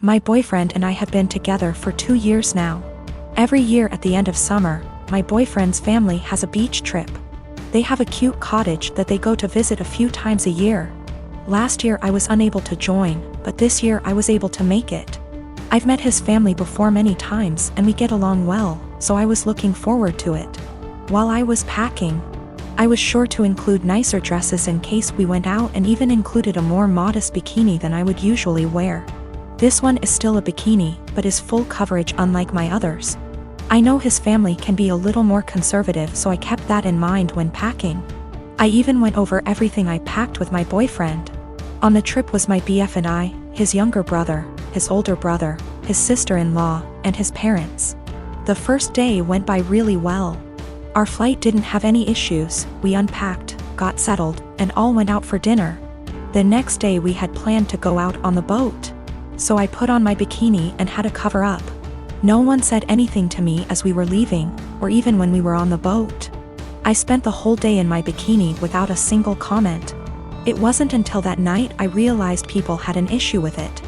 My boyfriend and I have been together for 2 years now. Every year at the end of summer, my boyfriend's family has a beach trip. They have a cute cottage that they go to visit a few times a year. Last year I was unable to join, but this year I was able to make it. I've met his family before many times and we get along well, so I was looking forward to it. While I was packing, I was sure to include nicer dresses in case we went out and even included a more modest bikini than I would usually wear. This one is still a bikini, but is full coverage unlike my others. I know his family can be a little more conservative, so I kept that in mind when packing. I even went over everything I packed with my boyfriend. On the trip was my BF and I, his younger brother, his older brother, his sister-in-law, and his parents. The first day went by really well. Our flight didn't have any issues, we unpacked, got settled, and all went out for dinner. The next day we had planned to go out on the boat. So I put on my bikini and had a cover up. No one said anything to me as we were leaving, or even when we were on the boat. I spent the whole day in my bikini without a single comment. It wasn't until that night I realized people had an issue with it.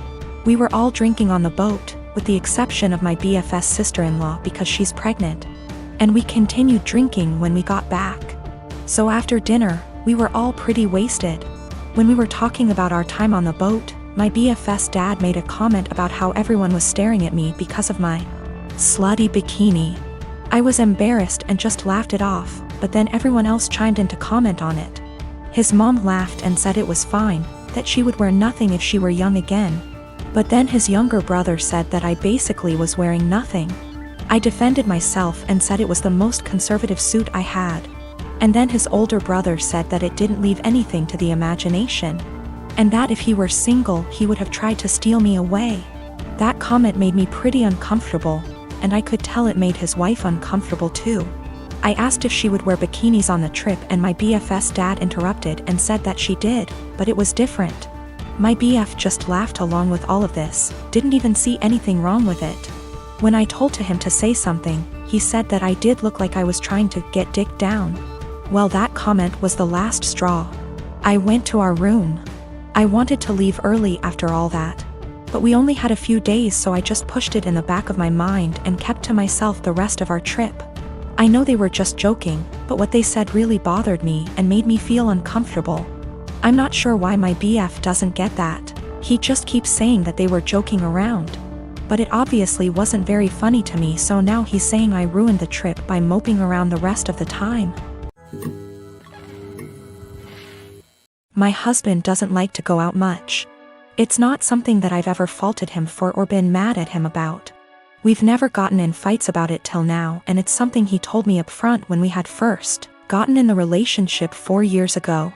We were all drinking on the boat, with the exception of my BFS sister-in-law because she's pregnant. And we continued drinking when we got back. So after dinner, we were all pretty wasted. When we were talking about our time on the boat, my BFS dad made a comment about how everyone was staring at me because of my slutty bikini. I was embarrassed and just laughed it off, but then everyone else chimed in to comment on it. His mom laughed and said it was fine, that she would wear nothing if she were young again. But then his younger brother said that I basically was wearing nothing. I defended myself and said it was the most conservative suit I had. And then his older brother said that it didn't leave anything to the imagination. And that if he were single, he would have tried to steal me away. That comment made me pretty uncomfortable, and I could tell it made his wife uncomfortable too. I asked if she would wear bikinis on the trip and my BFS dad interrupted and said that she did, but it was different. My BF just laughed along with all of this, didn't even see anything wrong with it. When I told him to say something, he said that I did look like I was trying to get dick down. Well, that comment was the last straw. I went to our room. I wanted to leave early after all that. But we only had a few days, so I just pushed it in the back of my mind and kept to myself the rest of our trip. I know they were just joking, but what they said really bothered me and made me feel uncomfortable. I'm not sure why my BF doesn't get that. He just keeps saying that they were joking around. But it obviously wasn't very funny to me, so now he's saying I ruined the trip by moping around the rest of the time. My husband doesn't like to go out much. It's not something that I've ever faulted him for or been mad at him about. We've never gotten in fights about it till now, and it's something he told me up front when we had first gotten in the relationship 4 years ago.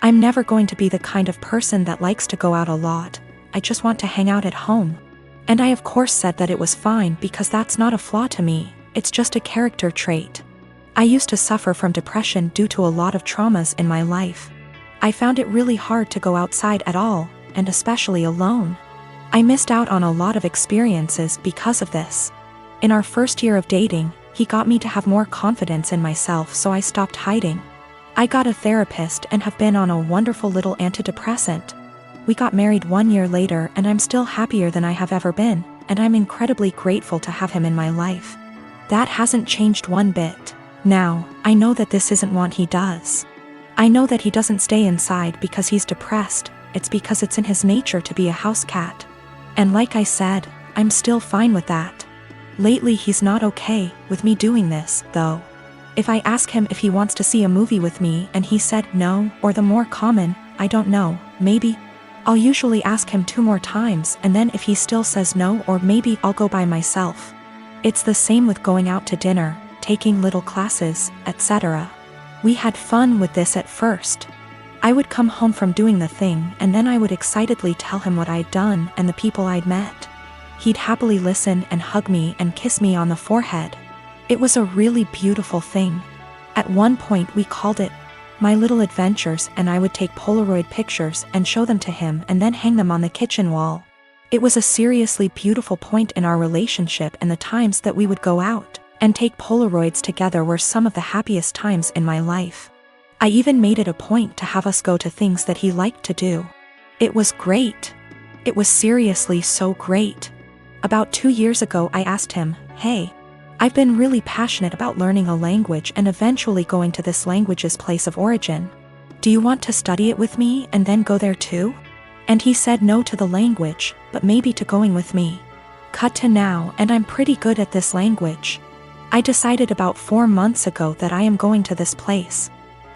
I'm never going to be the kind of person that likes to go out a lot. I just want to hang out at home. And I of course said that it was fine because that's not a flaw to me, it's just a character trait. I used to suffer from depression due to a lot of traumas in my life. I found it really hard to go outside at all, and especially alone. I missed out on a lot of experiences because of this. In our first year of dating, he got me to have more confidence in myself, so I stopped hiding. I got a therapist and have been on a wonderful little antidepressant. We got married 1 year later and I'm still happier than I have ever been, and I'm incredibly grateful to have him in my life. That hasn't changed one bit. Now, I know that this isn't what he does. I know that he doesn't stay inside because he's depressed, it's because it's in his nature to be a house cat. And like I said, I'm still fine with that. Lately he's not okay with me doing this, though. If I ask him if he wants to see a movie with me and he said no, or the more common, I don't know, maybe, I'll usually ask him 2 more times, and then if he still says no, or maybe I'll go by myself. It's the same with going out to dinner, taking little classes, etc. We had fun with this at first. I would come home from doing the thing and then I would excitedly tell him what I'd done and the people I'd met. He'd happily listen and hug me and kiss me on the forehead. It was a really beautiful thing. At one point we called it My Little Adventures, and I would take Polaroid pictures and show them to him and then hang them on the kitchen wall. It was a seriously beautiful point in our relationship, and the times that we would go out and take Polaroids together were some of the happiest times in my life. I even made it a point to have us go to things that he liked to do. It was great. It was seriously so great. About 2 years ago I asked him, "Hey, I've been really passionate about learning a language and eventually going to this language's place of origin. Do you want to study it with me and then go there too?" And he said no to the language, but maybe to going with me. Cut to now, and I'm pretty good at this language. I decided about 4 months ago that I am going to this place.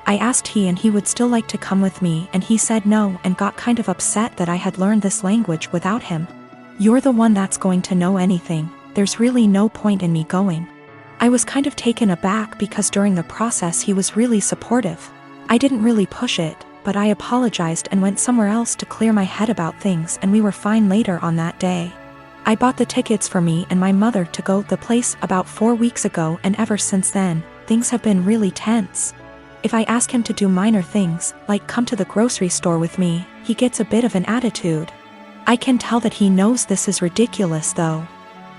I asked he would still like to come with me, and he said no and got kind of upset that I had learned this language without him. "You're the one that's going to know anything. There's really no point in me going." I was kind of taken aback because during the process he was really supportive. I didn't really push it, but I apologized and went somewhere else to clear my head about things, and we were fine later on that day. I bought the tickets for me and my mother to go to the place about 4 weeks ago, and ever since then, things have been really tense. If I ask him to do minor things, like come to the grocery store with me, he gets a bit of an attitude. I can tell that he knows this is ridiculous though,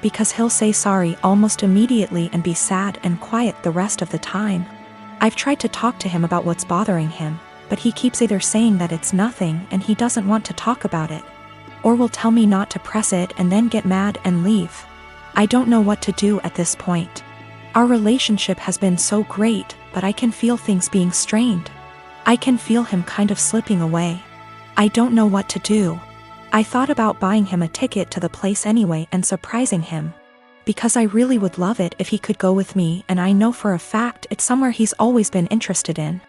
because he'll say sorry almost immediately and be sad and quiet the rest of the time. I've tried to talk to him about what's bothering him, but he keeps either saying that it's nothing and he doesn't want to talk about it, or will tell me not to press it and then get mad and leave. I don't know what to do at this point. Our relationship has been so great, but I can feel things being strained. I can feel him kind of slipping away. I don't know what to do. I thought about buying him a ticket to the place anyway and surprising him, because I really would love it if he could go with me, and I know for a fact it's somewhere he's always been interested in.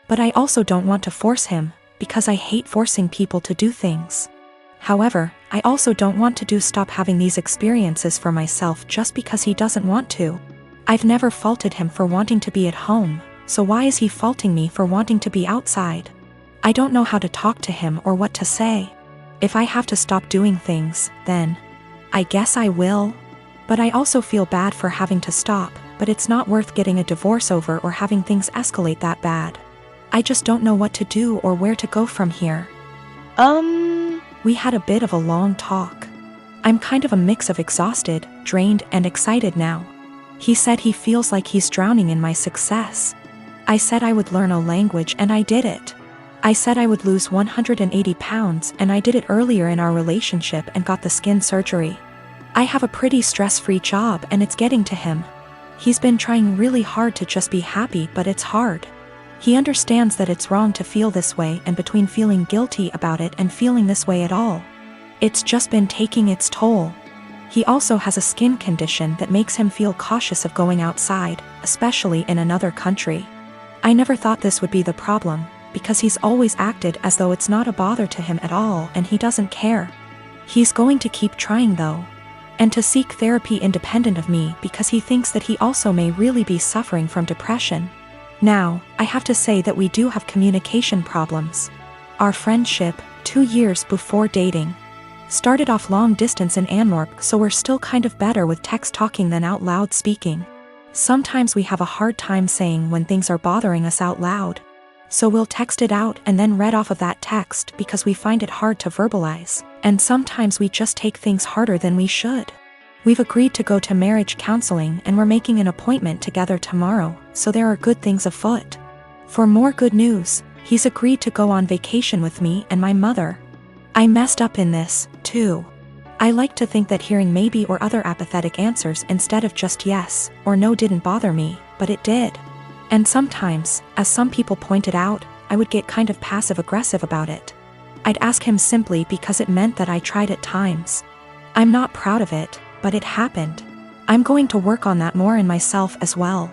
But I also don't want to force him, because I hate forcing people to do things. However, I also don't want to stop having these experiences for myself just because he doesn't want to. I've never faulted him for wanting to be at home, so why is he faulting me for wanting to be outside? I don't know how to talk to him or what to say. If I have to stop doing things, then I guess I will. But I also feel bad for having to stop, but it's not worth getting a divorce over or having things escalate that bad. I just don't know what to do or where to go from here. We had a bit of a long talk. I'm kind of a mix of exhausted, drained, and excited now. He said he feels like he's drowning in my success. I said I would learn a language, and I did it. I said I would lose 180 pounds, and I did it earlier in our relationship and got the skin surgery. I have a pretty stress-free job, and it's getting to him. He's been trying really hard to just be happy, but it's hard. He understands that it's wrong to feel this way, and between feeling guilty about it and feeling this way at all, it's just been taking its toll. He also has a skin condition that makes him feel cautious of going outside, especially in another country. I never thought this would be the problem, because he's always acted as though it's not a bother to him at all and he doesn't care. He's going to keep trying though, and to seek therapy independent of me because he thinks that he also may really be suffering from depression. Now, I have to say that we do have communication problems. Our friendship, 2 years before dating, started off long distance in Antwerp, so we're still kind of better with text talking than out loud speaking. Sometimes we have a hard time saying when things are bothering us out loud. So we'll text it out and then read off of that text because we find it hard to verbalize, and sometimes we just take things harder than we should. We've agreed to go to marriage counseling and we're making an appointment together tomorrow, so there are good things afoot. For more good news, he's agreed to go on vacation with me and my mother. I messed up in this, too. I like to think that hearing maybe or other apathetic answers instead of just yes or no didn't bother me, but it did. And sometimes, as some people pointed out, I would get kind of passive-aggressive about it. I'd ask him simply because it meant that I tried at times. I'm not proud of it, but it happened. I'm going to work on that more in myself as well.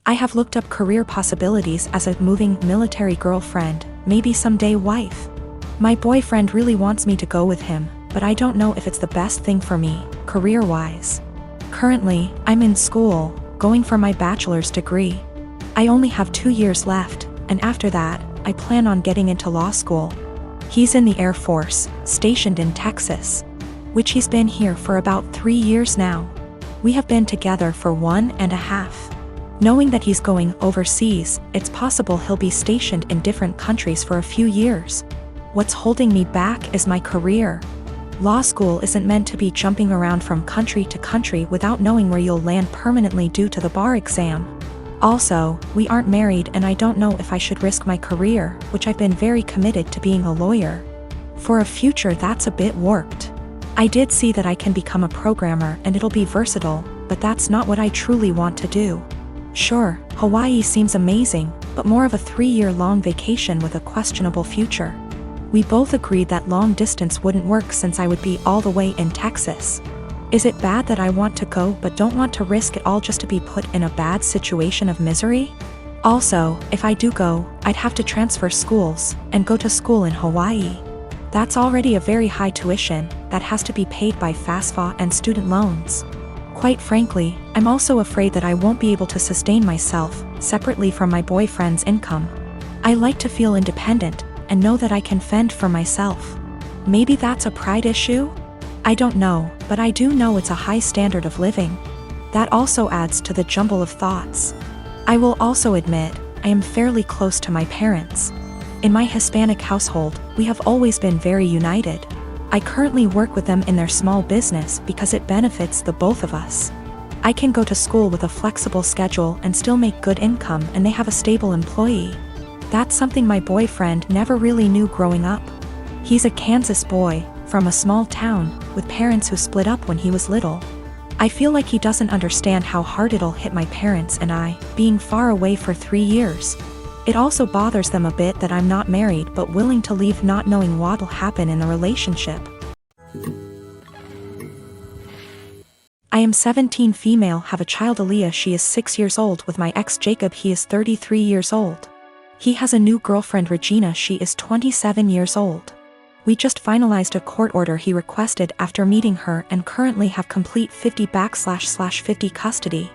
I have looked up career possibilities as a moving military girlfriend, maybe someday wife. My boyfriend really wants me to go with him, but I don't know if it's the best thing for me, career-wise. Currently, I'm in school, going for my bachelor's degree. I only have 2 years left, and after that, I plan on getting into law school. He's in the Air Force, stationed in Texas, which he's been here for about 3 years now. We have been together for 1.5. Knowing that he's going overseas, it's possible he'll be stationed in different countries for a few years. What's holding me back is my career. Law school isn't meant to be jumping around from country to country without knowing where you'll land permanently due to the bar exam. Also, we aren't married and I don't know if I should risk my career, which I've been very committed to being a lawyer, for a future that's a bit warped. I did see that I can become a programmer and it'll be versatile, but that's not what I truly want to do. Sure, Hawaii seems amazing, but more of a 3-year-long vacation with a questionable future. We both agreed that long distance wouldn't work since I would be all the way in Texas. Is it bad that I want to go but don't want to risk it all just to be put in a bad situation of misery? Also, if I do go, I'd have to transfer schools and go to school in Hawaii. That's already a very high tuition that has to be paid by FAFSA and student loans. Quite frankly, I'm also afraid that I won't be able to sustain myself separately from my boyfriend's income. I like to feel independent and know that I can fend for myself. Maybe that's a pride issue? I don't know, but I do know it's a high standard of living. That also adds to the jumble of thoughts. I will also admit, I am fairly close to my parents. In my Hispanic household, we have always been very united. I currently work with them in their small business because it benefits the both of us. I can go to school with a flexible schedule and still make good income, and they have a stable employee. That's something my boyfriend never really knew growing up. He's a Kansas boy, from a small town, with parents who split up when he was little. I feel like he doesn't understand how hard it'll hit my parents and I, being far away for 3 years. It also bothers them a bit that I'm not married but willing to leave not knowing what'll happen in the relationship. I am 17 female, have a child Aaliyah, she is 6 years old, with my ex Jacob, he is 33 years old. He has a new girlfriend Regina, she is 27 years old. We just finalized a court order he requested after meeting her and currently have complete 50/50 custody.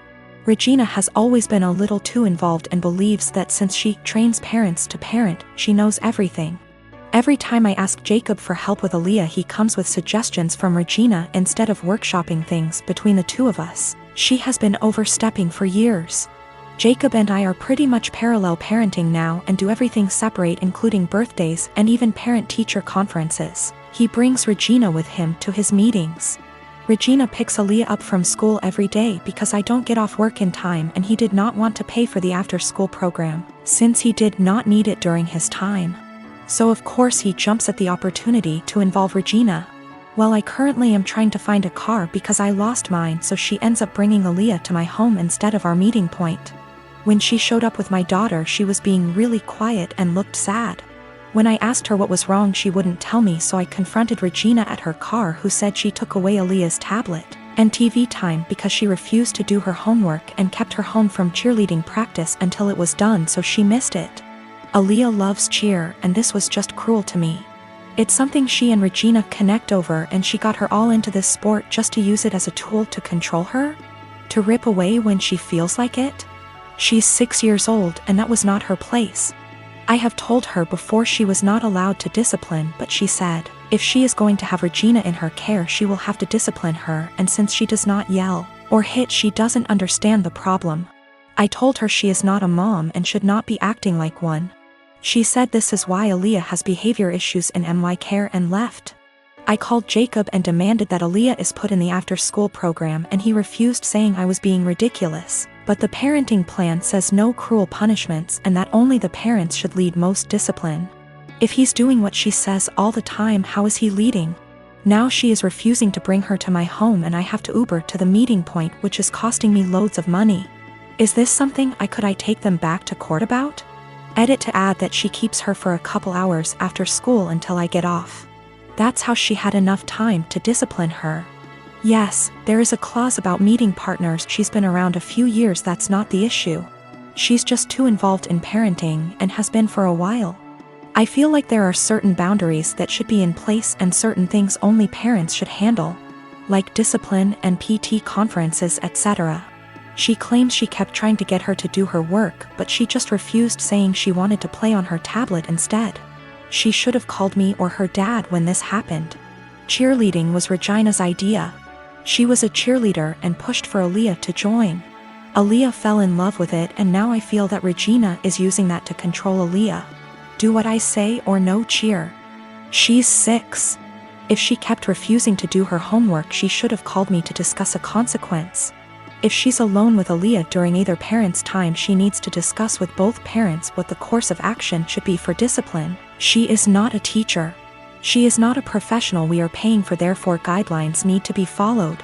Regina has always been a little too involved and believes that since she trains parents to parent, she knows everything. Every time I ask Jacob for help with Aaliyah, he comes with suggestions from Regina instead of workshopping things between the two of us. She has been overstepping for years. Jacob and I are pretty much parallel parenting now and do everything separate, including birthdays and even parent-teacher conferences. He brings Regina with him to his meetings. Regina picks Aaliyah up from school every day because I don't get off work in time, and he did not want to pay for the after-school program, since he did not need it during his time. So of course he jumps at the opportunity to involve Regina. Well, I currently am trying to find a car because I lost mine, so she ends up bringing Aaliyah to my home instead of our meeting point. When she showed up with my daughter, she was being really quiet and looked sad. When I asked her what was wrong, she wouldn't tell me, so I confronted Regina at her car, who said she took away Aaliyah's tablet and TV time because she refused to do her homework and kept her home from cheerleading practice until it was done, so she missed it. Aaliyah loves cheer, and this was just cruel to me. It's something she and Regina connect over, and she got her all into this sport just to use it as a tool to control her? To rip away when she feels like it? She's 6 years old, and that was not her place. I have told her before she was not allowed to discipline, but she said, if she is going to have Regina in her care, she will have to discipline her, and since she does not yell or hit, she doesn't understand the problem. I told her she is not a mom and should not be acting like one. She said this is why Aaliyah has behavior issues in my care and left. I called Jacob and demanded that Aaliyah is put in the after-school program, and he refused, saying I was being ridiculous. But the parenting plan says no cruel punishments and that only the parents should lead most discipline. If he's doing what she says all the time, how is he leading? Now she is refusing to bring her to my home, and I have to Uber to the meeting point, which is costing me loads of money. Is this something I take them back to court about? Edit to add that she keeps her for a couple hours after school until I get off. That's how she had enough time to discipline her. Yes, there is a clause about meeting partners. She's been around a few years, that's not the issue. She's just too involved in parenting and has been for a while. I feel like there are certain boundaries that should be in place and certain things only parents should handle, like discipline and PT conferences, etc. She claims she kept trying to get her to do her work, but she just refused, saying she wanted to play on her tablet instead. She should have called me or her dad when this happened. Cheerleading was Regina's idea. She was a cheerleader and pushed for Aaliyah to join. Aaliyah fell in love with it, and now I feel that Regina is using that to control Aaliyah. Do what I say or no cheer. She's 6. If she kept refusing to do her homework, she should have called me to discuss a consequence. If she's alone with Aaliyah during either parent's time, she needs to discuss with both parents what the course of action should be for discipline. She is not a teacher. She is not a professional we are paying for, therefore guidelines need to be followed.